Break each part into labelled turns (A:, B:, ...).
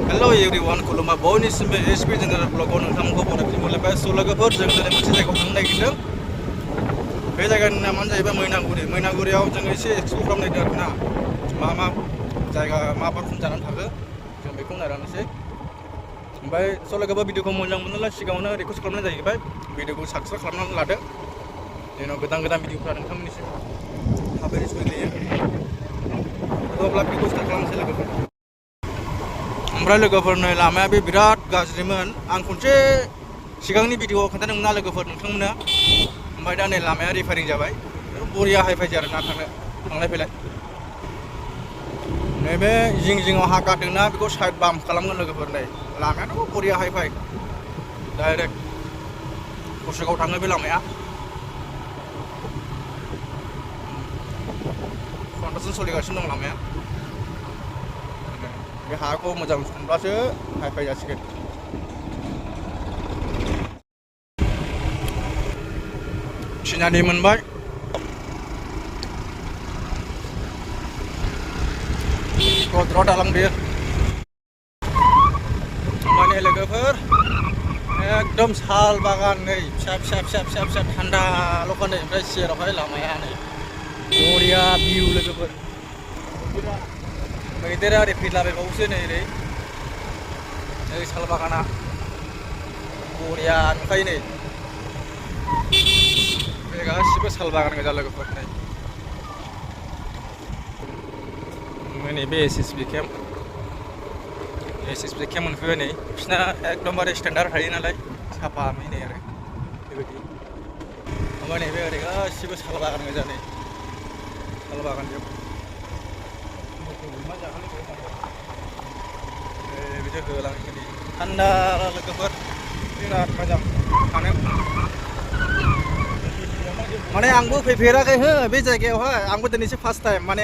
A: Hello everyone, खुलुमबाय बयनिसिमबो SP general ब्लगाव नोंथांमोनखौ बरायथि मोनबाय स' लोगोफोर जों दिनै मोनसे जायगायाव थांनो नागिरदों। बे जायगानि नामानो जाहैबाय मैनागुरियाव जों एसे एक्सप्लर खालामनो नागिरदों आरोना मा जायगा मा रोखोम जानानै थाखो जों बेखौ नायलांनोसै। ओमफ्राय स' लोगोफोर भिडिअखौ मोजां मोनोब्ला सिगाङावनो रिकुवेस्ट खालामनाय जाहैबाय भिडिअखौ साबस्क्राइब खालामनानै लादो जेन' गोदान भिडिअफ्रा नोंथांमोननिसिम थाबैनो सहैयो। अब्ला भिडिअखौ स्टार्ट खालामनोसै लोगोफोर। ओमफ्राय लोगोफोर नै लामाया बे बिराद गाज्रिमोन। आं खनसे सिगांनि भिडिअआव खोन्थादोंमोन ना लोगोफोर नोंथांमोना। ओमफ्राय दा नै लामाया रिपेयारिं जाबाय, बरिया हाइफाइ आरोना थांलाय फैलाय। नैबे जिङाव हा गारदोंना बेखौ साइड बाम्प खालामगोन लोगोफोर। नै लामायाथ' बरिया हाइफाइ डाइरेक्ट गसाइगाव थाङो बे लामाया। कन्ट्राकसन सोलिगासिनो दं लामाया। बे हाखौ मोजां संब्लासो हाइफाइ जासिगोन। सिनारि मोनबाय। रद्र दालां बेयो। माने लोगोफोर एकदम साल बागान नै फिसा थान्दा ल'खा नै। ओमफ्राय सेरावहाय लामाया नै बरिया भिउ लोगोफोर। मैदेरा ओरै फैलाबायबावोसो नै ओरै साल बागाना बरिया नुखायो नै। बे गासिबो साल बागान गोजा लोगोफोर। नै बे एसएसबि केम्प मोनफैबाय नै। बिसिना एकदमबारे स्टेन्डार्ड थायो नालाय साफा नै आरो बेबायदि। ओमफ्राय नैबे ओरै गासिबो साल बागान गोजा नै साल बागानजों बिदि होलाङो नै थान्दा लोगोफोर बिराद मोजां थानो। माने आंबो फैफेराखै हो बे जायगायावहाय। आंबो दिनैसो फार्स्ट टाइम। माने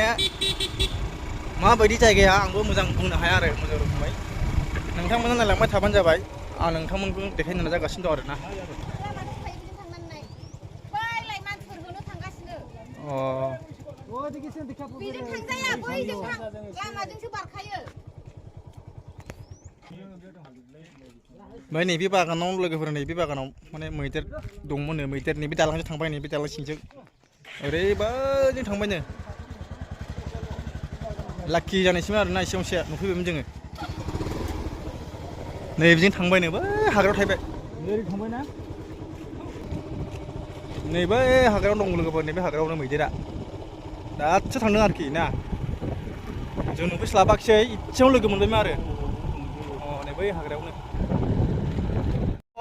A: माबायदि जायगाया आंबो मोजां बुंनो हाया आरो मोजां रोखोमै। नोंथांमोना नायलांबाय थाबानो जाबाय। आं नोंथांमोनखौ देखायनो नाजागासिनो दं आरोना। बेजों थांजाया, बैजों थां, लामाजोंसो बारखायो। ओमफ्राय नैबे बागानाव लोगोफोर नैबे बागानाव माने मैदेर दंमोननो। मैदेर नैबे दालांजों थांबाय, नैबे दालां सिंजों ओरैबाजों थांबायनो। लाखि जानायसिम आरोना एसे नुफैबायमोन जोङो। नैबेजों थांबायनो बै हाग्रायाव थाहैबाय। ओरै थांबायना नै बै हाग्रायाव दं लोगोफोर। नैबे हाग्रायावनो मैदेरा दासो थांदों आरोखि ना। जों नुफैस्लाबाखिसै इसेयाव लोगो मोनबायमोन आरो। नै बै हाग्रायावनो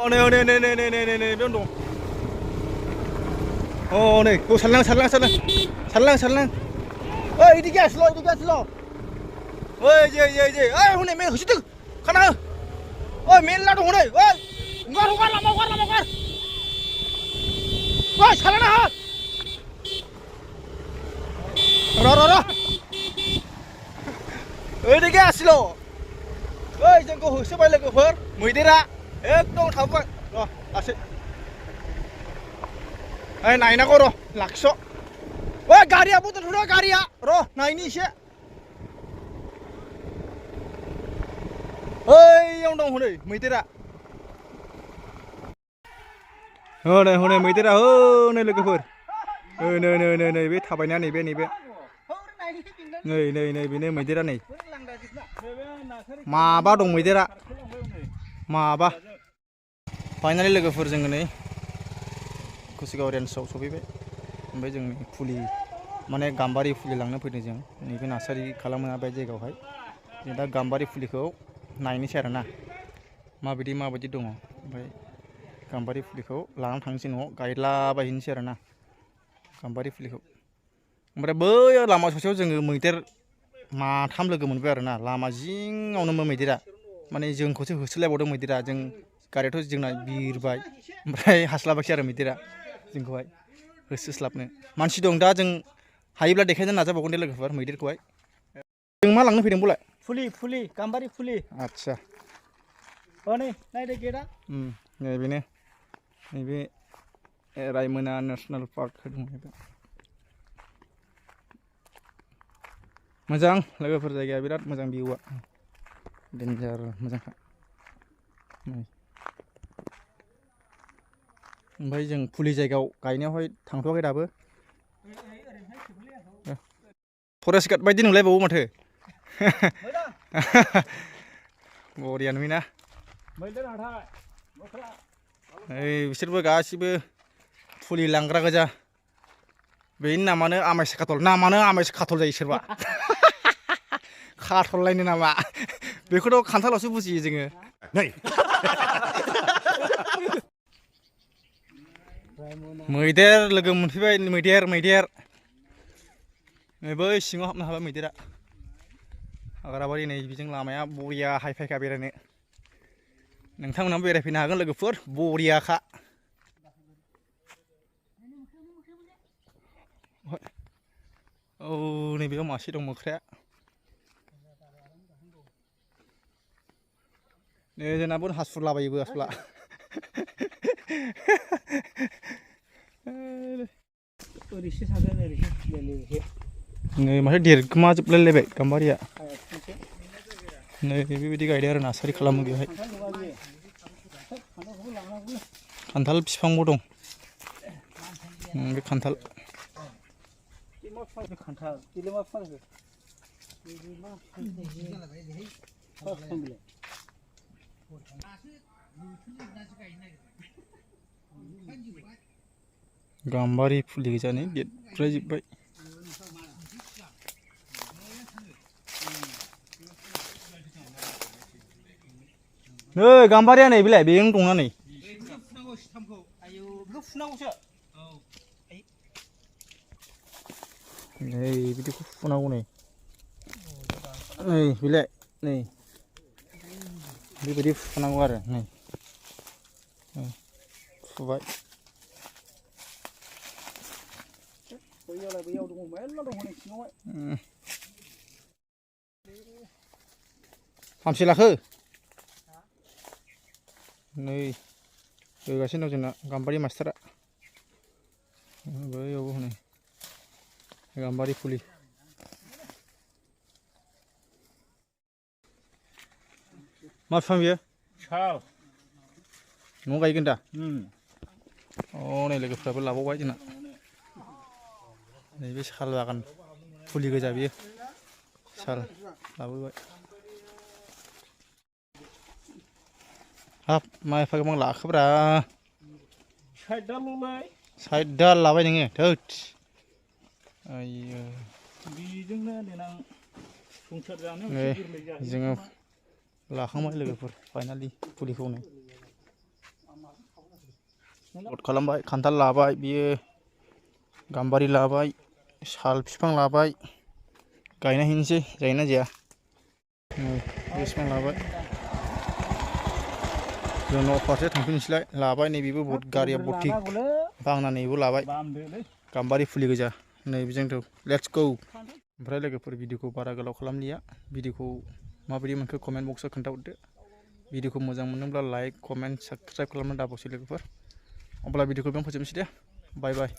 A: नै बेयावनो दं। नै सारलां ओइ इदि गैयासोल' ओइ ओइ हनै होसोदों खाना हो। ओइ मेरला दङ नै। ओइ हगार लामा हगार। ओइ सालाना हो। र' ओइदि गैयासोल'। ओइ जोंखौ होसोबाय लोगोफोर मैदेरा एकदम थाबोबाय। र' लासै ओइ नायनांगौ र' लाखिस'। ओइ गारियाबो दोनथ'दो गारिया र' नायनि एसे। ओइयावनो दं हनै मैदेरा। हनै मैदेरा हनै लोगोफोर। नै बे थाबायना नैबे नै बेनो मैदेरा नै। माबा दं मैदेरा माबा। फाइनालि लोगोफोर जोङो नै गसाइगाव रेन्जआव सफैबाय। ओमफ्राय जों फुलि माने गाम्बारि फुलि लांनो फैदों जों। नैबे नार्सारि खालामो बे जायगायावहाय। जों दा गाम्बारि फुलिखौ नायनोसै आरोना माबायदि दङ। ओमफ्राय गाम्बारि फुलिखौ लानानै थांनोसै न'आव गायलाबायहैनोसै आरोना गाम्बारि फुलिखौ। ओमफ्राय बै लामा ससेयाव जोङो मैदेर माथाम लोगो मोनबाय आरोना। लामा जिङावनोमोन मैदेरा। माने जोंखौसो होसोलायबावदों मैदेरा। जों गारियाथ' जोंना बिरबाय। ओमफ्राय हास्लाबाखिसै आरो मैदेरा जोंखौहाय होसोस्लाबनो। मानसि दं दा जों हायोब्ला देखायनो नाजाबावगोन दे लोगोफोर मैदेरखौहाय। जों मा लांनो फैदों बुंलाय? फुलि गाम्बारि फुलि। आदसा नै नायदो गेटआ। नै बेनो नैबे रायमना नेसनेल पार्क दं। मोजां लोगोफोर जायगाया बिराद मोजां भिउआ। डेन्जार मोजांखा ओमफ्राय जों फुलि जायगायाव गायनायावहाय थांथ'वाखै दाबो फरेस्ट गार्ड बायदि नुलायबावो माथो बरिया नुयोना ओइ बिसोरबो गासिबो फुलि लांग्रा गोजा बेनि नामानो आमायसो खाथल जायो सोरबा खाथललायनो नामा बेखौथ' खान्थालावसो बुजियो जोङो मैदेर लोगो मोनफैबाय मैदेर बै सिङाव हाबनो हाबाय मैदेरा हाग्राबारि नै बिजों लामाया बरिया हायफायखा बेरायनो नोंथांमोनहाबो बेरायफैनो हागोन लोगोफोर बरियाखा औ नैबेयाव मासे दं मोख्राया नै जोंनाबो हासुरलाबायोबो आसुला नै माथो देरगोमाजोबलायलायबाय गाम्बारिया नै बेबायदि गायदों आरो नार्सारि खालामो बेवहाय खान्थाल बिफांबो दं बे खान्थाल गाम्बारि फुलि गोजानै देरद्रायजोब्बाय नै गाम्बारिया नै बेलाय बेजों दंना नै नै बिदिखौ फुनांगौ नै बेलाय नै बेबायदि फुनांगौ आरो नै फुबाय फामसे लाखो नै होगासिनो दं जोंना गाम्बारि मास्टारा बैयावबो हनै गाम्बारि फुलि मा बिफां बियो साल न'आव गायगोन दा नै लोगोफ्राबो लाबावबाय जोंना नैबे साल बागान फुलि गोजा बियो साल लाबोबाय हाब मा एफा गोबां लाखोब्रा 60 दाल लाबाय नोङो थोद आइयो बेजोंनो देनां संसार जानो जोङो लाखांबाय लोगोफोर फाइनालि फुलिखौ नै लड खालामबाय खान्थाल लाबाय बियो गाम्बारि लाबाय साल बिफां लाबाय गायना हैनोसै जायोना जाया बे बिफां लाबाय जों न' फारसे थांफिननोसैलाय लाबाय नैबेबो बहुत गारिया भर्ति बांनानैबो लाबाय गाम्बारि फुलि गोजा नै बेजोंथ' लेट्स गो ओमफ्राय लोगोफोर भिडिअखौ बारा गोलाव खालामलिया भिडिअखौ माबायदि मोनखो कमेन्ट बक्सआव खोन्थाहरदो भिडिअखौ मोजां मोनोब्ला लाइक कमेन्ट साबस्क्राइब खालामनो दाबावसै लोगोफोर अब्ला भिडिअखौ बेयावनो फोजोबनोसै दे बाय बाय